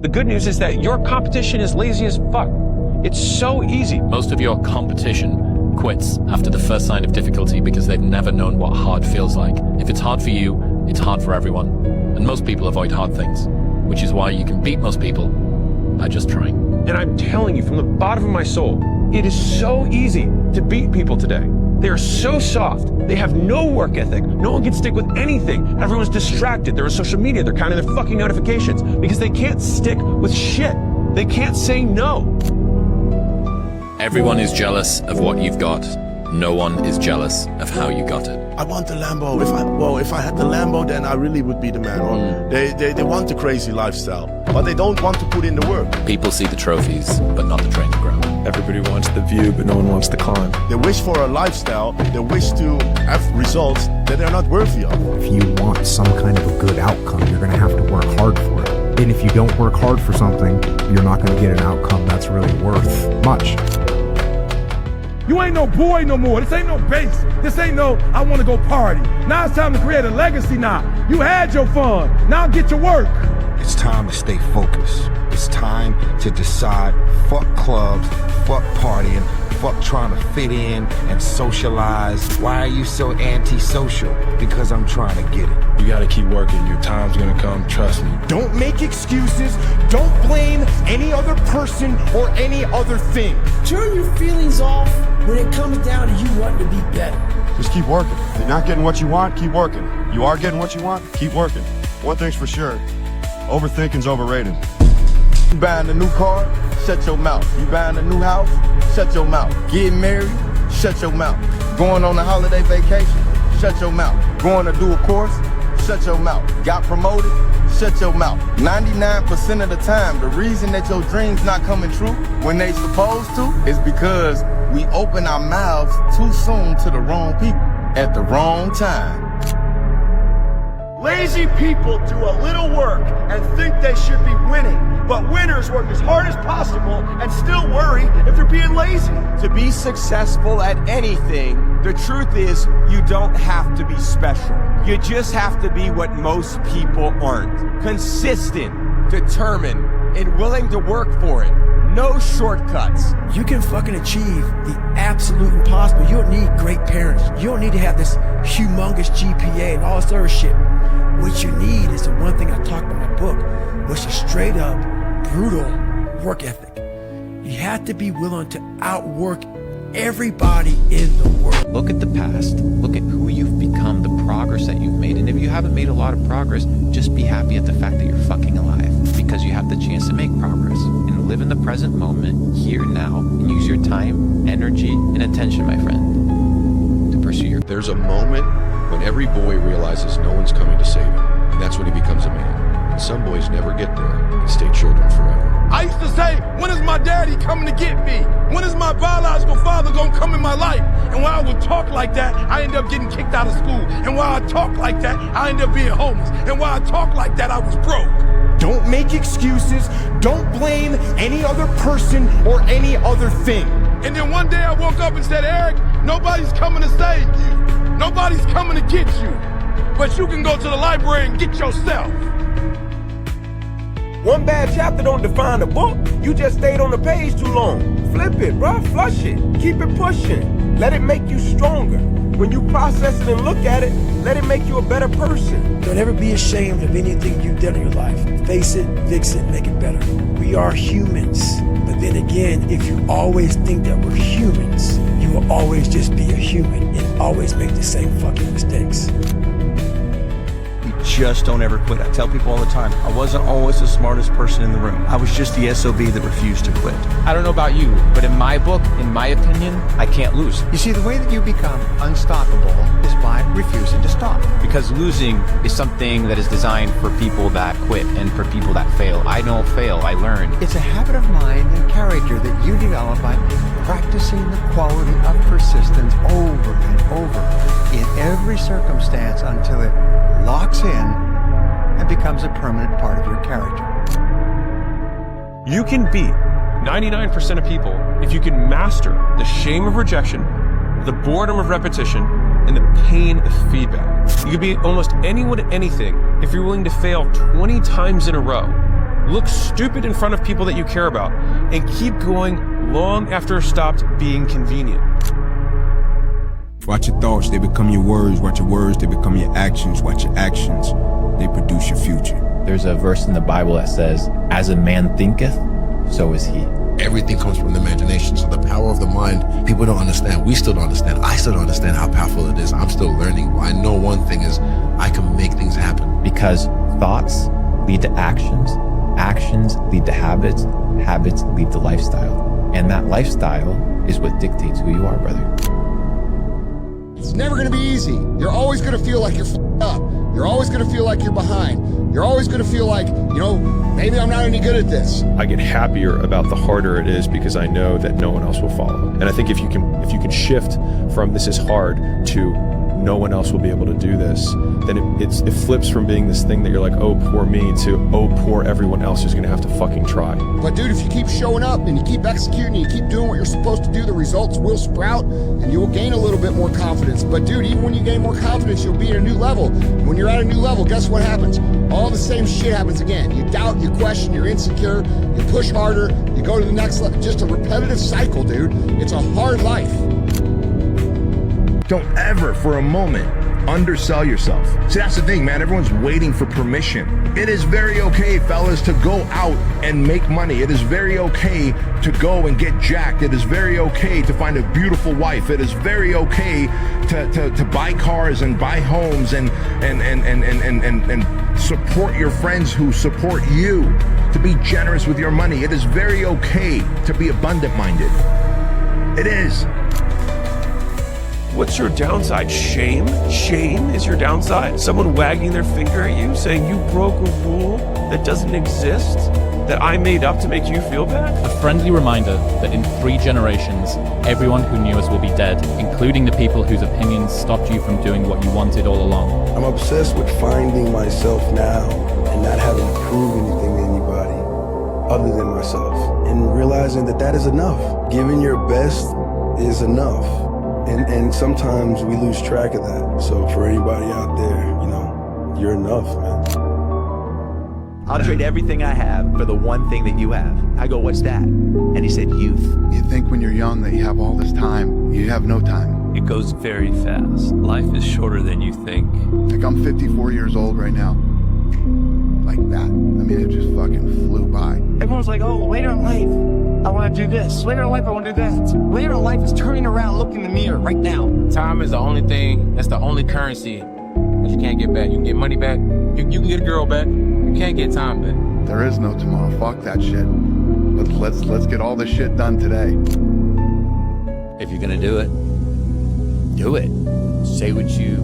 The good news is that your competition is lazy as fuck. It's so easy. Most of your competition quits after the first sign of difficulty because they've never known what hard feels like. If it's hard for you, it's hard for everyone. And most people avoid hard things, which is why you can beat most people by just trying. And I'm telling you from the bottom of my soul, it is so easy to beat people today. They are so soft. They have no work ethic. No one can stick with anything. Everyone's distracted. They're on social media. They're counting their fucking notifications because they can't stick with shit. They can't say no. Everyone is jealous of what you've got. No one is jealous of how you got it. I want the Lambo. If I had the Lambo, then I really would be the man. Or they want the crazy lifestyle, but they don't want to put in the work. People see the trophies, but not the training ground. Everybody wants the view, but no one wants the climb. They wish for a lifestyle, they wish to have results that they're not worthy of. If you want some kind of a good outcome, you're going to have to work hard for it. And if you don't work hard for something, you're not going to get an outcome that's really worth much. You ain't no boy no more. This ain't no base. This ain't no, I want to go party. Now it's time to create a legacy now. You had your fun. Now get to work. It's time to stay focused. It's time to decide, fuck clubs, fuck partying, fuck trying to fit in and socialize. Why are you so antisocial? Because I'm trying to get it. You gotta keep working. Your time's gonna come, trust me. Don't make excuses. Don't blame any other person or any other thing. Turn your feelings off when it comes down to you wanting to be better. Just keep working. If you're not getting what you want, keep working. You are getting what you want, keep working. One thing's for sure, overthinking's overrated. You buying a new car? Shut your mouth. You buying a new house? Shut your mouth. Getting married? Shut your mouth. Going on a holiday vacation? Shut your mouth. Going to do a course? Shut your mouth. Got promoted? Shut your mouth. 99% of the time, the reason that your dreams not coming true when they supposed to is because we open our mouths too soon to the wrong people at the wrong time. Lazy people do a little work and think they should be winning, but winners work as hard as possible and still worry if they're being lazy. To be successful at anything, the truth is you don't have to be special. You just have to be what most people aren't. Consistent, determined, and willing to work for it. No shortcuts. You can fucking achieve the absolute impossible. You don't need great parents. You don't need to have this humongous GPA and all this other shit. What you need is the one thing I talk about in my book, which is straight up, brutal work ethic. You have to be willing to outwork everybody in the world. Look at the past. Look at who you've become, the progress that you've made. And if you haven't made a lot of progress, just be happy at the fact that you're fucking alive, because you have the chance to make progress. And live in the present moment, here, now, and use your time, energy, and attention, my friend, to pursue your... There's a moment when every boy realizes no one's coming to save him, and that's when he becomes a man. And some boys never get there and stay children forever. I used to say, when is my daddy coming to get me? When is my biological father gonna come in my life? And while I would talk like that, I ended up getting kicked out of school. And while I talk like that, I ended up being homeless. And while I talk like that, I was broke. Don't make excuses. Don't blame any other person or any other thing. And then one day I woke up and said, Eric, nobody's coming to save you. Nobody's coming to get you. But you can go to the library and get yourself. One bad chapter don't define a book. You just stayed on the page too long. Flip it, bro. Flush it. Keep it pushing. Let it make you stronger. When you process it and look at it, let it make you a better person. Don't ever be ashamed of anything you've done in your life. Face it, fix it, make it better. We are humans. But then again, if you always think that we're humans, you will always just be a human and always make the same fucking mistakes. Just don't ever quit. I tell people all the time, I wasn't always the smartest person in the room. I was just the SOB that refused to quit. I don't know about you, but in my book, in my opinion, I can't lose. You see, the way that you become unstoppable is by refusing to stop. Because losing is something that is designed for people that quit and for people that fail. I don't fail, I learn. It's a habit of mind and character that you develop by practicing the quality of persistence over and over in every circumstance until it locks in and becomes a permanent part of your character. You can beat 99% of people if you can master the shame of rejection, the boredom of repetition, and the pain of feedback. You can beat almost anyone at anything if you're willing to fail 20 times in a row look stupid in front of people that you care about, and keep going long after it stopped being convenient. Watch your thoughts, they become your words. Watch your words, they become your actions. Watch your actions, they produce your future. There's a verse in the Bible that says, as a man thinketh, so is he. Everything comes from the imagination. So the power of the mind, people don't understand. We still don't understand. I still don't understand how powerful it is. I'm still learning. I know one thing is I can make things happen. Because thoughts lead to actions, actions lead to habits, habits lead to lifestyle. And that lifestyle is what dictates who you are, brother. It's never gonna be easy. You're always gonna feel like you're f***ed up. You're always gonna feel like you're behind. You're always gonna feel like, you know, maybe I'm not any good at this. I get happier about the harder it is because I know that no one else will follow. And I think if you can shift from this is hard to no one else will be able to do this, then it flips from being this thing that you're like, oh, poor me, to, oh, poor everyone else who's gonna have to fucking try. But dude, if you keep showing up and you keep executing and you keep doing what you're supposed to do, the results will sprout and you will gain a little bit more confidence. But dude, even when you gain more confidence, you'll be at a new level. When you're at a new level, guess what happens? All the same shit happens again. You doubt, you question, you're insecure, you push harder, you go to the next level. Just a repetitive cycle, dude. It's a hard life. Don't ever for a moment undersell yourself. See, that's the thing, man. Everyone's waiting for permission. It is very okay, fellas, to go out and make money. It is very okay to go and get jacked. It is very okay to find a beautiful wife. It is very okay to buy cars and buy homes and support your friends who support you, to be generous with your money. It is very okay to be abundant-minded. It is. What's your downside? Shame? Shame is your downside? Someone wagging their finger at you saying you broke a rule that doesn't exist, that I made up to make you feel bad? A friendly reminder that in 3 generations, everyone who knew us will be dead, including the people whose opinions stopped you from doing what you wanted all along. I'm obsessed with finding myself now and not having to prove anything to anybody other than myself, and realizing that that is enough. Giving your best is enough. And sometimes we lose track of that. So for anybody out there, you know, you're enough, man. I'll trade everything I have for the one thing that you have. I go, what's that? And he said, youth. You think when you're young that you have all this time. You have no time. It goes very fast. Life is shorter than you think. Like, I'm 54 years old right now. Like that. I mean, it just fucking flew by. Everyone's like, oh, later in life, I want to do this. Later in life, I want to do that. Later in life is turning around, looking in the mirror right now. Time is the only thing, that's the only currency that you can't get back. You can get money back, you can get a girl back, you can't get time back. There is no tomorrow. Fuck that shit. Let's get all this shit done today. If you're gonna do it, do it. Say what you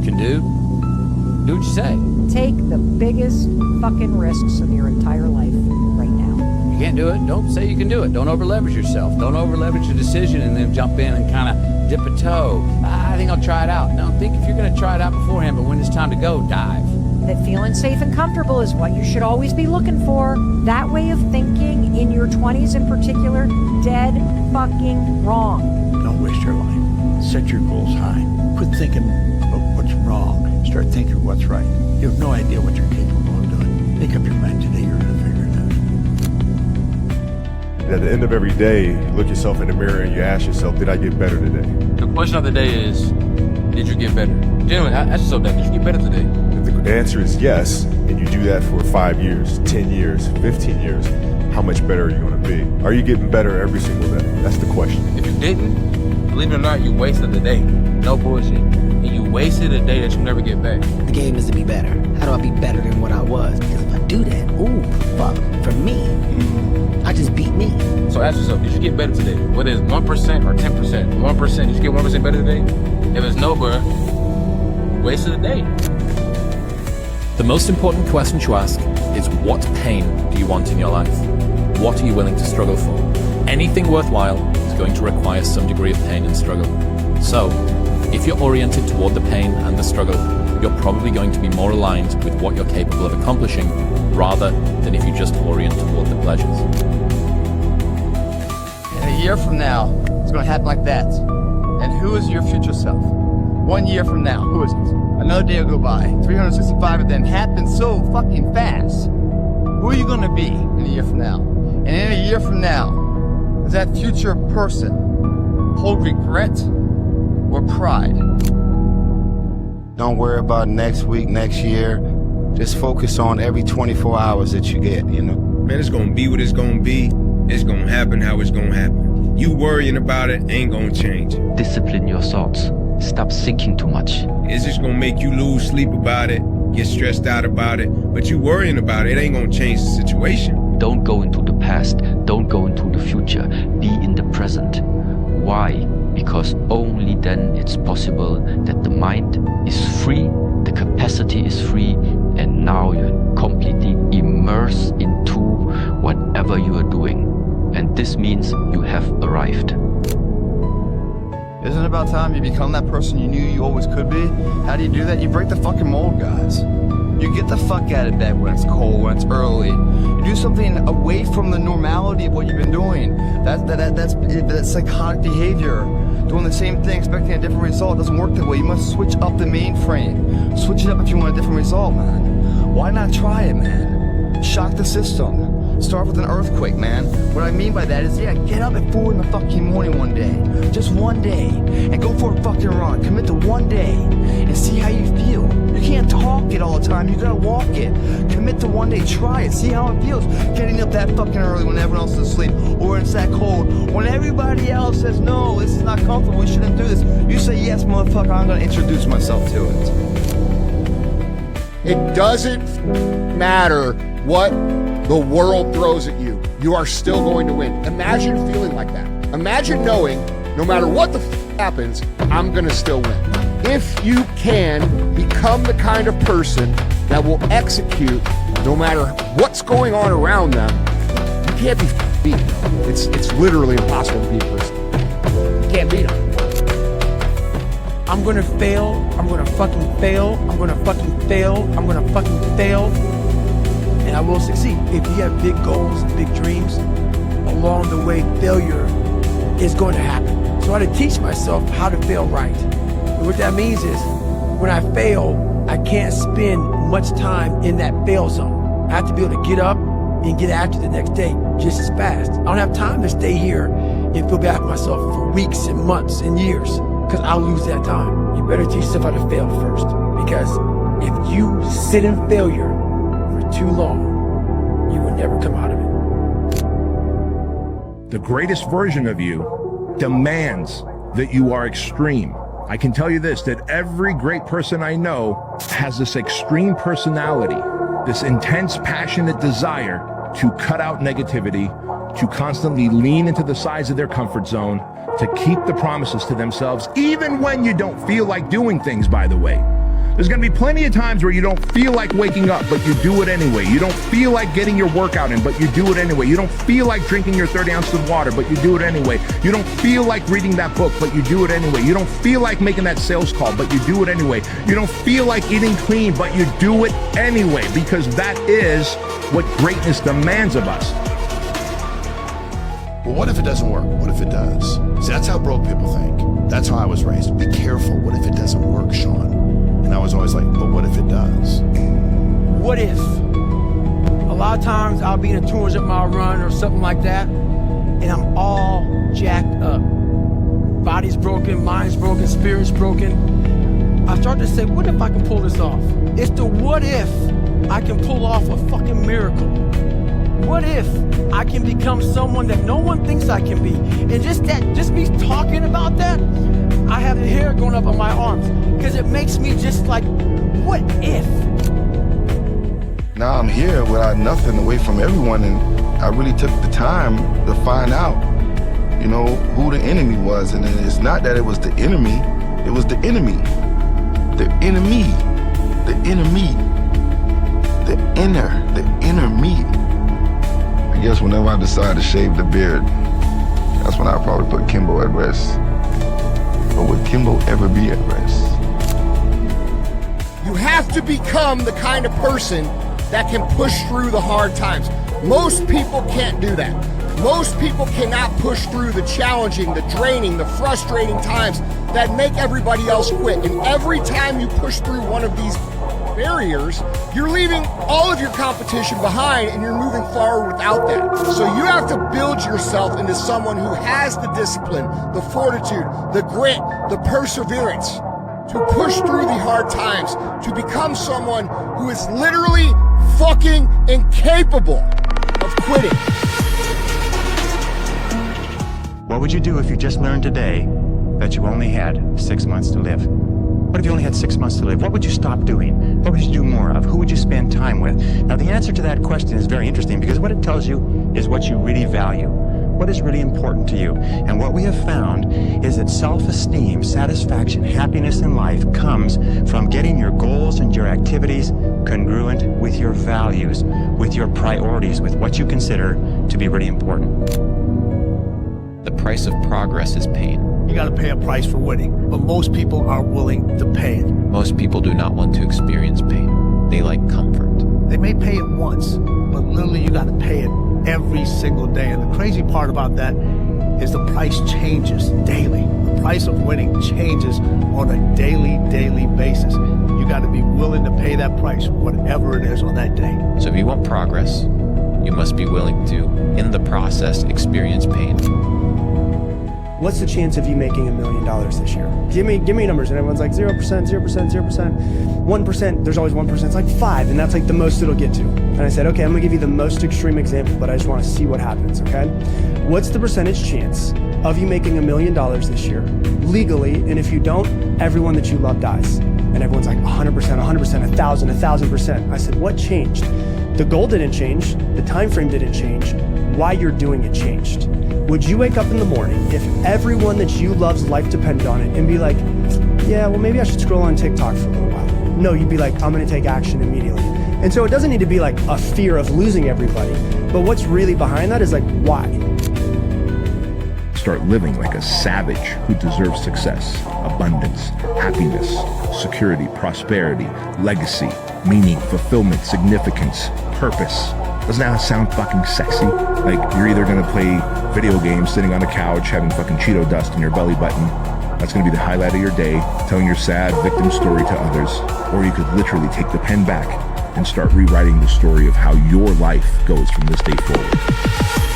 can do. Do what you say. Take the biggest fucking risks of your entire life right now. You can't do it, don't say you can do it. Don't over leverage yourself. Don't over leverage your decision and then jump in and kind of dip a toe. I think I'll try it out. No, think if you're gonna try it out beforehand, but when it's time to go, dive. That feeling safe and comfortable is what you should always be looking for. That way of thinking in your 20s in particular, dead fucking wrong. Don't waste your life. Set your goals high. Quit thinking about what's wrong. Start thinking what's right. You have no idea what you're capable of doing. Make up your mind today, you're gonna figure it out. At the end of every day, you look yourself in the mirror and you ask yourself, did I get better today? The question of the day is, did you get better? Gentlemen, ask yourself that, did you get better today? If the answer is yes, and you do that for 5 years, 10 years, 15 years, how much better are you gonna be? Are you getting better every single day? That's the question. If you didn't, believe it or not, you wasted the day. No bullshit. And you wasted a day that you never get back. The game is to be better. How do I be better than what I was? Because if I do that, ooh, fuck, for me, I just beat me. So ask yourself, did you get better today? Whether it's 1% or 10%. 1%, did you get 1% better today? If it's no, bro, you wasted a day. The most important question to ask is, what pain do you want in your life? What are you willing to struggle for? Anything worthwhile is going to require some degree of pain and struggle. So, if you're oriented toward the pain and the struggle, you're probably going to be more aligned with what you're capable of accomplishing, rather than if you just orient toward the pleasures. And a year from now, it's going to happen like that. And who is your future self? 1 year from now, who is it? Another day will go by. 365 of them happen so fucking fast. Who are you going to be in a year from now? And in a year from now, does that future person hold regret or pride? Don't worry about next week, next year. Just focus on every 24 hours that you get, you know? Man, it's gonna be what it's gonna be. It's gonna happen how it's gonna happen. You worrying about it ain't gonna change. Discipline your thoughts. Stop thinking too much. It's just gonna make you lose sleep about it, get stressed out about it, but you worrying about it ain't gonna change the situation. Don't go into the past. Don't go into the future. Be in the present. Why? Because only then it's possible that the mind is free, the capacity is free, and now you're completely immersed into whatever you are doing. And this means you have arrived. Isn't it about time you become that person you knew you always could be? How do you do that? You break the fucking mold, guys. You get the fuck out of bed when it's cold, when it's early. You do something away from the normality of what you've been doing. That's psychotic behavior. Doing the same thing, expecting a different result. It doesn't work that way. You must switch up the mainframe. Switch it up if you want a different result, man. Why not try it, man? Shock the system. Start with an earthquake, man. What I mean by that is, yeah, get up at 4 in the fucking morning one day. Just one day. And go for a fucking run. Commit to one day. And see how you feel. You can't talk it all the time. You gotta walk it. Commit to one day. Try it. See how it feels. Getting up that fucking early when everyone else is asleep. Or it's that cold. When everybody else says, no, this is not comfortable. We shouldn't do this. You say, yes, motherfucker, I'm gonna introduce myself to it. It doesn't matter what the world throws at you. You are still going to win. Imagine feeling like that. Imagine knowing no matter what the happens, I'm going to still win. If you can become the kind of person that will execute no matter what's going on around them, you can't be beat. It's literally impossible to beat a person. You can't beat them. I'm gonna fail. I'm gonna fucking fail. I'm gonna fucking fail. I'm gonna fucking fail. And I will succeed. If you have big goals, big dreams, along the way, failure is going to happen. So I had to teach myself how to fail right. And what that means is, when I fail, I can't spend much time in that fail zone. I have to be able to get up and get after the next day just as fast. I don't have time to stay here and feel bad for myself for weeks and months and years, because I'll lose that time. You better teach yourself how to fail first, because if you sit in failure for too long, you will never come out of it. The greatest version of you demands that you are extreme. I can tell you this, that every great person I know has this extreme personality, this intense, passionate desire to cut out negativity, to constantly lean into the sides of their comfort zone, to keep the promises to themselves, even when you don't feel like doing things, by the way. There's gonna be plenty of times where you don't feel like waking up, but you do it anyway. You don't feel like getting your workout in, but you do it anyway. You don't feel like drinking your 30 ounces of water, but you do it anyway. You don't feel like reading that book, but you do it anyway. You don't feel like making that sales call, but you do it anyway. You don't feel like eating clean, but you do it anyway, because that is what greatness demands of us. Well, what if it doesn't work? What if it does? See, that's how broke people think. That's how I was raised. Be careful. What if it doesn't work, Sean? And I was always like, but what if it does? What if? A lot of times I'll be in a 200-mile run or something like that, and I'm all jacked up. Body's broken, mind's broken, spirit's broken. I start to say, what if I can pull this off? It's the what if I can pull off a fucking miracle. What if I can become someone that no one thinks I can be? And just me talking about that, I have the hair going up on my arms, because it makes me just like, what if? Now I'm here without nothing, away from everyone, and I really took the time to find out, you know, who the enemy was. And it's not that it was the enemy, it was the enemy. The enemy. The enemy. The inner me. I guess whenever I decide to shave the beard, that's when I'll probably put Kimbo at rest. Or would Kimbo ever be at rest? You have to become the kind of person that can push through the hard times. Most people can't do that. Most people cannot push through the challenging, the draining, the frustrating times that make everybody else quit. And every time you push through one of these barriers, you're leaving all of your competition behind and you're moving forward without that. So you have to build yourself into someone who has the discipline, the fortitude, the grit, the perseverance to push through the hard times, to become someone who is literally fucking incapable of quitting. What would you do if you just learned today that you only had 6 months to live? What if you only had 6 months to live? What would you stop doing? What would you do more of? Who would you spend time with? Now, the answer to that question is very interesting because what it tells you is what you really value. What is really important to you? And what we have found is that self-esteem, satisfaction, happiness in life comes from getting your goals and your activities congruent with your values, with your priorities, with what you consider to be really important. The price of progress is pain. You got to pay a price for winning, but most people aren't willing to pay it. Most people do not want to experience pain. They like comfort. They may pay it once, but literally you got to pay it every single day. And the crazy part about that is the price changes daily. The price of winning changes on a daily basis. You got to be willing to pay that price, whatever it is on that day. So if you want progress, you must be willing to, in the process, experience pain. What's the chance of you making $1 million this year? Give me numbers. And everyone's like 0%, 0%, 0%, 1%. There's always 1%. It's like 5, and that's like the most it'll get to. And I said, okay, I'm gonna give you the most extreme example, but I just wanna see what happens, okay? What's the percentage chance of you making $1 million this year legally? And if you don't, everyone that you love dies. And everyone's like 100%, 100%, 1,000%. I said, what changed? The goal didn't change. The time frame didn't change. Why you're doing it changed. Would you wake up in the morning if everyone that you love's life depended on it and be like, yeah, well, maybe I should scroll on TikTok for a little while? No, you'd be like, I'm gonna take action immediately. And so it doesn't need to be like a fear of losing everybody, but what's really behind that is like, why? Start living like a savage who deserves success, abundance, happiness, security, prosperity, legacy, meaning, fulfillment, significance, purpose. Doesn't that sound fucking sexy? Like you're either gonna play video games sitting on a couch having fucking Cheeto dust in your belly button. That's gonna be the highlight of your day, telling your sad victim story to others. Or you could literally take the pen back and start rewriting the story of how your life goes from this day forward.